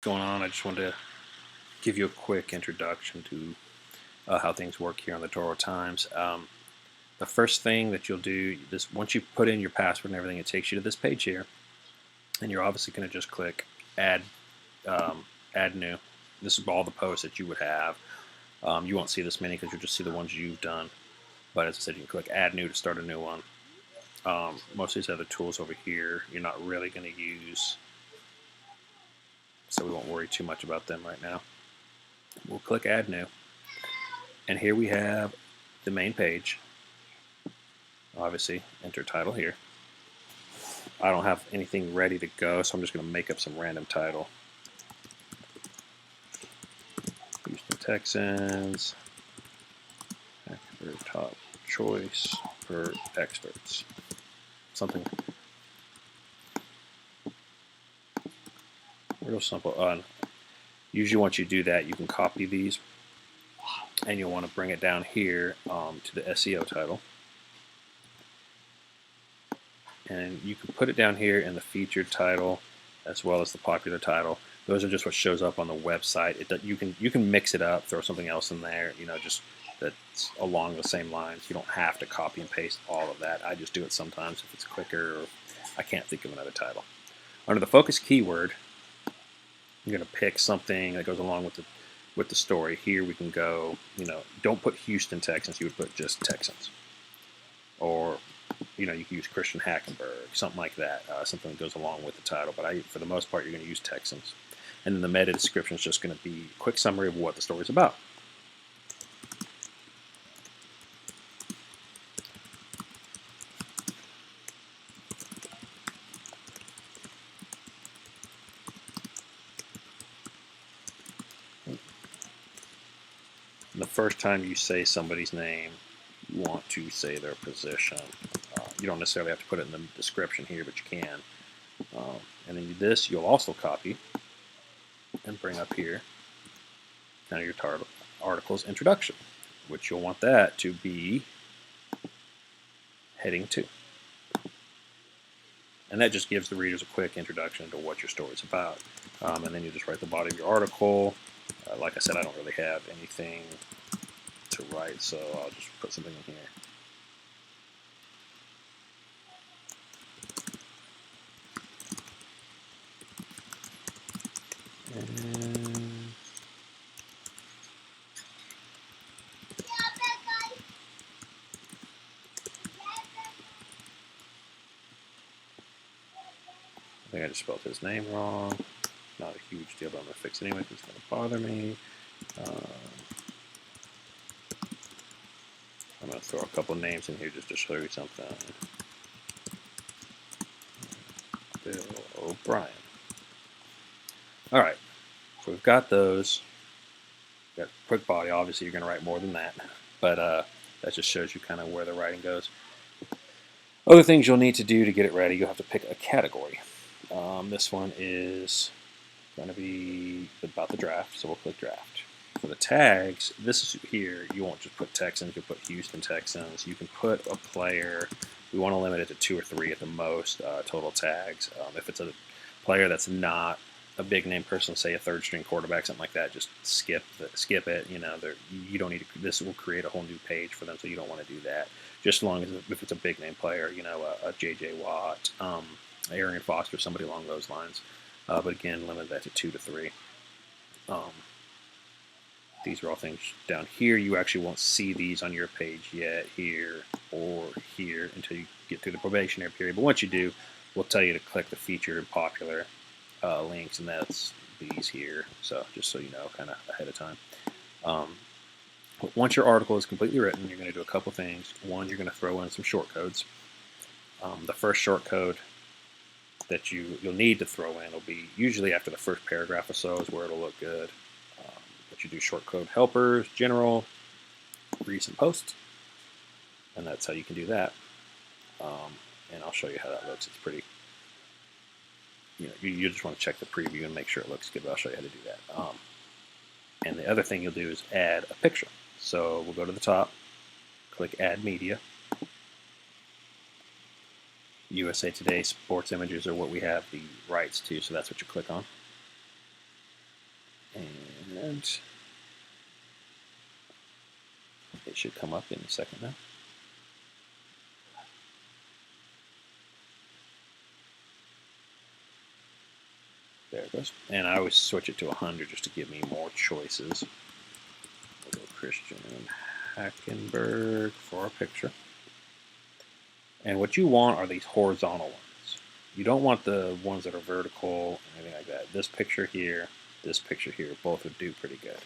Going on, I just wanted to give you a quick introduction to how things work here on the Toro Times. The first thing that you'll do, this once you put in your password and everything, it takes you to this page here, and you're obviously going to just click Add, Add New. This is all the posts that you would have. You won't see this many because you'll just see the ones you've done. But as I said, you can click Add New to start a new one. Most of these other tools over here, you're not really going to use, so we won't worry too much about them right now. We'll click Add New, and here we have the main page. Obviously, enter title here. I don't have anything ready to go, so I'm just going to make up some random title. Houston Texans, expert top choice for experts. Something real simple. Usually once you do that, you can copy these, and you'll want to bring it down here to the SEO title. And you can put it down here in the featured title as well as the popular title. Those are just what shows up on the website. You can mix it up, throw something else in there, just that's along the same lines. You don't have to copy and paste all of that. I just do it sometimes if it's quicker or I can't think of another title. Under the focus keyword, you're going to pick something that goes along with the story. Here we can go, don't put Houston Texans, you would put just Texans. Or you can use Christian Hackenberg, something like that, something that goes along with the title. But for the most part, you're going to use Texans. And then the meta description is just going to be a quick summary of what the story is about. And the first time you say somebody's name, you want to say their position. You don't necessarily have to put it in the description here, but you can. And then this you'll also copy and bring up here kind of your article's introduction, which you'll want that to be heading 2. And that just gives the readers a quick introduction to what your story is about. And then you just write the body of your article. Like I said, I don't really have anything to write, so I'll just put something in here. And I think I just spelled his name wrong. Not a huge deal, but I'm going to fix it anyway because it's going to bother me. I'm going to throw a couple names in here just to show you something. Bill O'Brien. Alright, so we've got those. Got a quick body. Obviously, you're going to write more than that, but that just shows you kind of where the writing goes. Other things you'll need to do to get it ready, you'll have to pick a category. This one is going to be about the draft, so we'll click draft. For the tags, this is here, you won't just put Texans, you'll put Houston Texans. You can put a player. We want to limit it to 2 or 3 at the most total tags. If it's a player that's not a big name person, say a third string quarterback, something like that, just skip it. You don't need to. This will create a whole new page for them, so you don't want to do that. Just as long as if it's a big name player, a J.J. Watt, Arian Foster, somebody along those lines. But again, limit that to 2 to 3. These are all things down here. You actually won't see these on your page yet, here or here, until you get through the probationary period. But once you do, we'll tell you to click the featured and popular links, and that's these here. So just so you know, kind of ahead of time. Once your article is completely written, you're going to do a couple things. One, you're going to throw in some short codes. The first short code that you'll need to throw in will be usually after the first paragraph or so is where it'll look good. But you do short code helpers, general, recent posts, and that's how you can do that. And I'll show you how that looks. It's pretty, you just want to check the preview and make sure it looks good, but I'll show you how to do that. And the other thing you'll do is add a picture. So we'll go to the top, click Add Media. USA Today sports images are what we have the rights to, so that's what you click on. And it should come up in a second now. There it goes. And I always switch it to 100 just to give me more choices. We'll go Christian Hackenberg for our picture. And what you want are these horizontal ones. You don't want the ones that are vertical or anything like that. This picture here, both would do pretty good.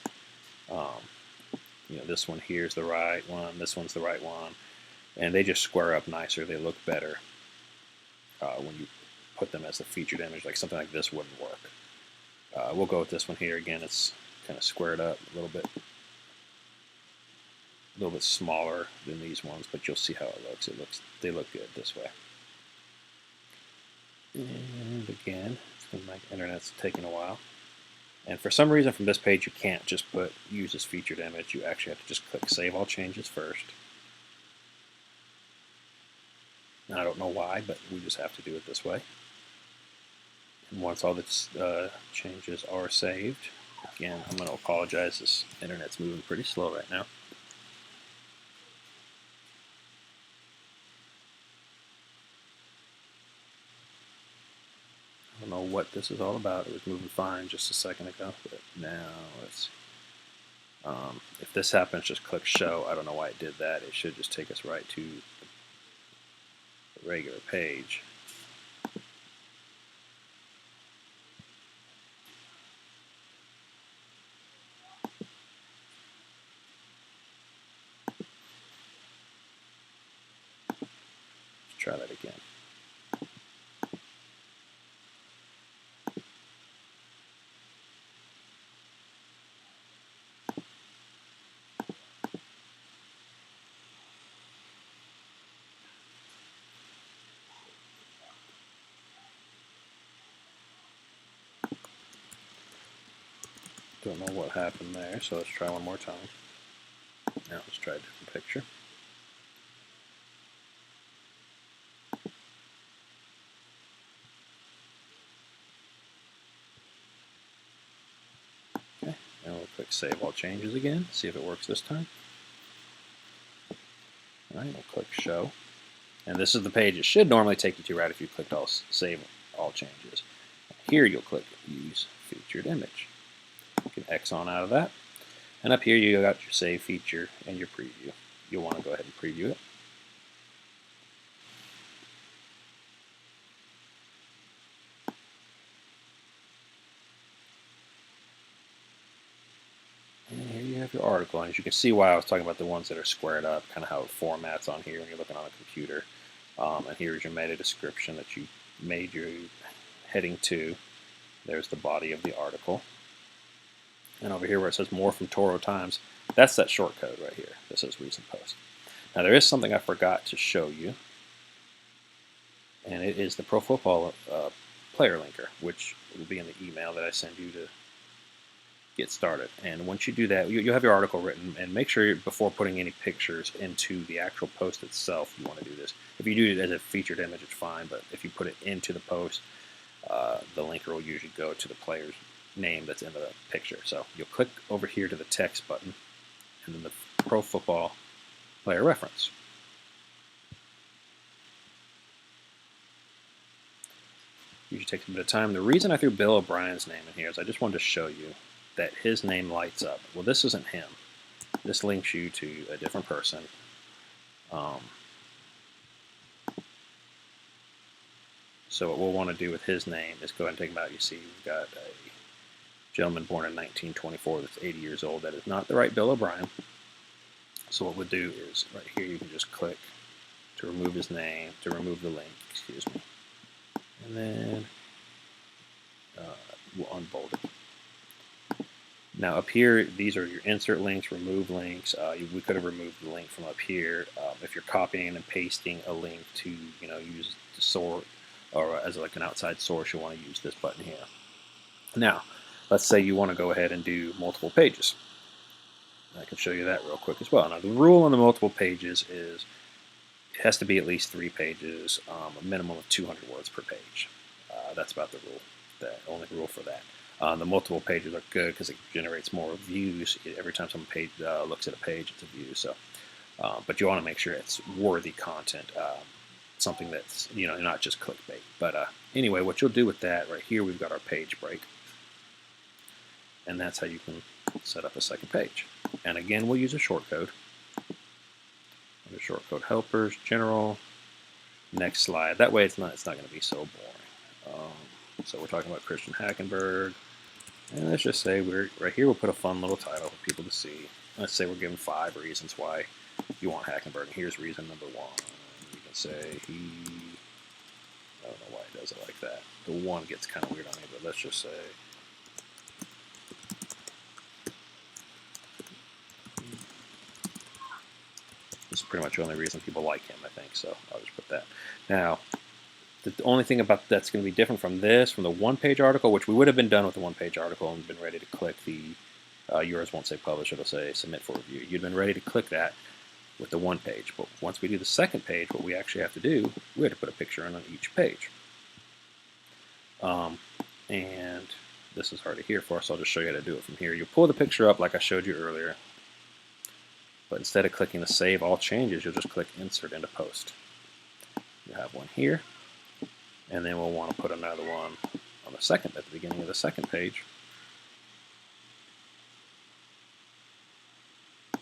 This one here is the right one, this one's the right one, and they just square up nicer. They look better when you put them as the featured image. Like something like this wouldn't work. We'll go with this one here. Again, it's kind of squared up a little bit smaller than these ones, but you'll see how it looks. They look good this way. And again, my internet's taking a while. And for some reason from this page you can't just use this featured image. You actually have to just click Save All Changes first. Now, I don't know why, but we just have to do it this way. And once all the changes are saved, again, I'm going to apologize. This internet's moving pretty slow right now. I don't know what this is all about. It was moving fine just a second ago, but now let's. If this happens, just click Show. I don't know why it did that. It should just take us right to the regular page. Let's try that again. Don't know what happened there, so let's try one more time. Now let's try a different picture. Okay, now we'll click Save All Changes again, see if it works this time. Alright, we'll click Show. And this is the page it should normally take you to right if you clicked Save All Changes. Here you'll click Use Featured Image. You can X on out of that. And up here you got your save feature and your preview. You'll want to go ahead and preview it. And here you have your article. And as you can see why I was talking about the ones that are squared up, kind of how it formats on here when you're looking on a computer. And here's your meta description that you made your heading to. There's the body of the article. And over here where it says More from Toro Times, that's that short code right here that says Recent Post. Now there is something I forgot to show you, and it is the Pro Football player linker, which will be in the email that I send you to get started. And once you do that, you'll have your article written, and make sure before putting any pictures into the actual post itself, you want to do this. If you do it as a featured image, it's fine, but if you put it into the post, the linker will usually go to the player's name that's in the picture. So you'll click over here to the text button and then the Pro Football player reference. Usually takes a bit of time. The reason I threw Bill O'Brien's name in here is I just wanted to show you that his name lights up. Well, this isn't him. This links you to a different person. So what we'll want to do with his name is go ahead and take him out. You see we've got a gentleman born in 1924 that's 80 years old. That is not the right Bill O'Brien. So what we'll do is right here you can just click to remove his name, to remove the link, excuse me. And then we'll unbold it. Now up here, these are your insert links, remove links. We could have removed the link from up here. If you're copying and pasting a link to, use the source or as like an outside source, you want to use this button here. Now, let's say you want to go ahead and do multiple pages. I can show you that real quick as well. Now, the rule on the multiple pages is it has to be at least 3 pages, a minimum of 200 words per page. That's about the rule, the only rule for that. The multiple pages are good because it generates more views. Every time someone looks at a page, it's a view. So, but you want to make sure it's worthy content, something that's not just clickbait. But anyway, what you'll do with that right here, we've got our page break, and that's how you can set up a second page. And again, we'll use a shortcode. Under shortcode helpers, general, next slide. That way, it's not going to be so boring. So we're talking about Christian Hackenberg. And let's just say right here, we'll put a fun little title for people to see. Let's say we're giving 5 reasons why you want Hackenberg. And here's reason number 1. You can say I don't know why he does it like that. The 1 gets kind of weird on me, but let's just say this is pretty much the only reason people like him, I think. So I'll just put that. Now, the only thing about that's going to be different from the one-page article, which we would have been done with the one-page article and been ready to click the yours won't say publish, it'll say submit for review. You'd been ready to click that with the one page, but once we do the second page, what we actually have to do, we have to put a picture in on each page. And this is hard to hear for us, so I'll just show you how to do it from here. You pull the picture up like I showed you earlier, but instead of clicking the save all changes, you'll just click insert into post. You have one here, and then we'll want to put another one on the second, at the beginning of the second page.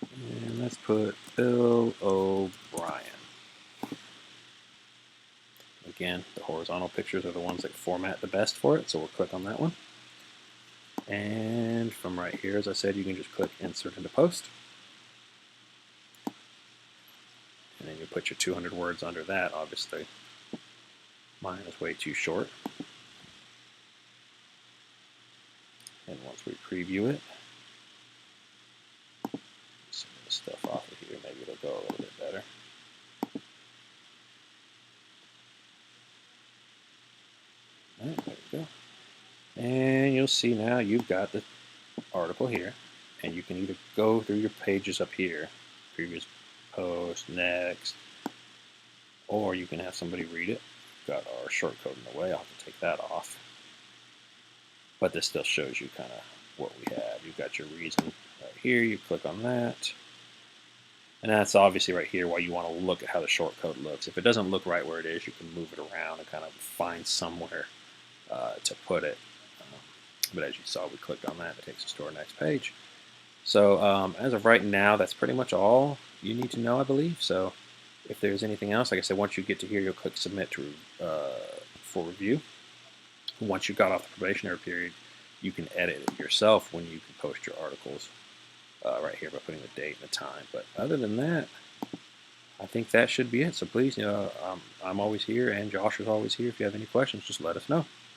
And let's put Bill O'Brien. Again, the horizontal pictures are the ones that format the best for it, so we'll click on that one. And from right here, as I said, you can just click insert into post. And then you put your 200 words under that, obviously. Mine is way too short. And once we preview it, some of the stuff off of here, maybe it'll go a little bit better. All right, there we go. And you'll see now you've got the article here, and you can either go through your pages up here, previous post, next, or you can have somebody read it. We've got our shortcode in the way, I'll have to take that off. But this still shows you kind of what we have. You've got your reason right here, you click on that. And that's obviously right here why you want to look at how the shortcode looks. If it doesn't look right where it is, you can move it around and kind of find somewhere to put it. But as you saw, we clicked on that. It takes us to our next page. So as of right now, that's pretty much all you need to know, I believe. So if there's anything else, like I said, once you get to here, you'll click submit for review. Once you got off the probationary period, you can edit it yourself when you can post your articles right here by putting the date and the time. But other than that, I think that should be it. So please, I'm always here, and Josh is always here. If you have any questions, just let us know.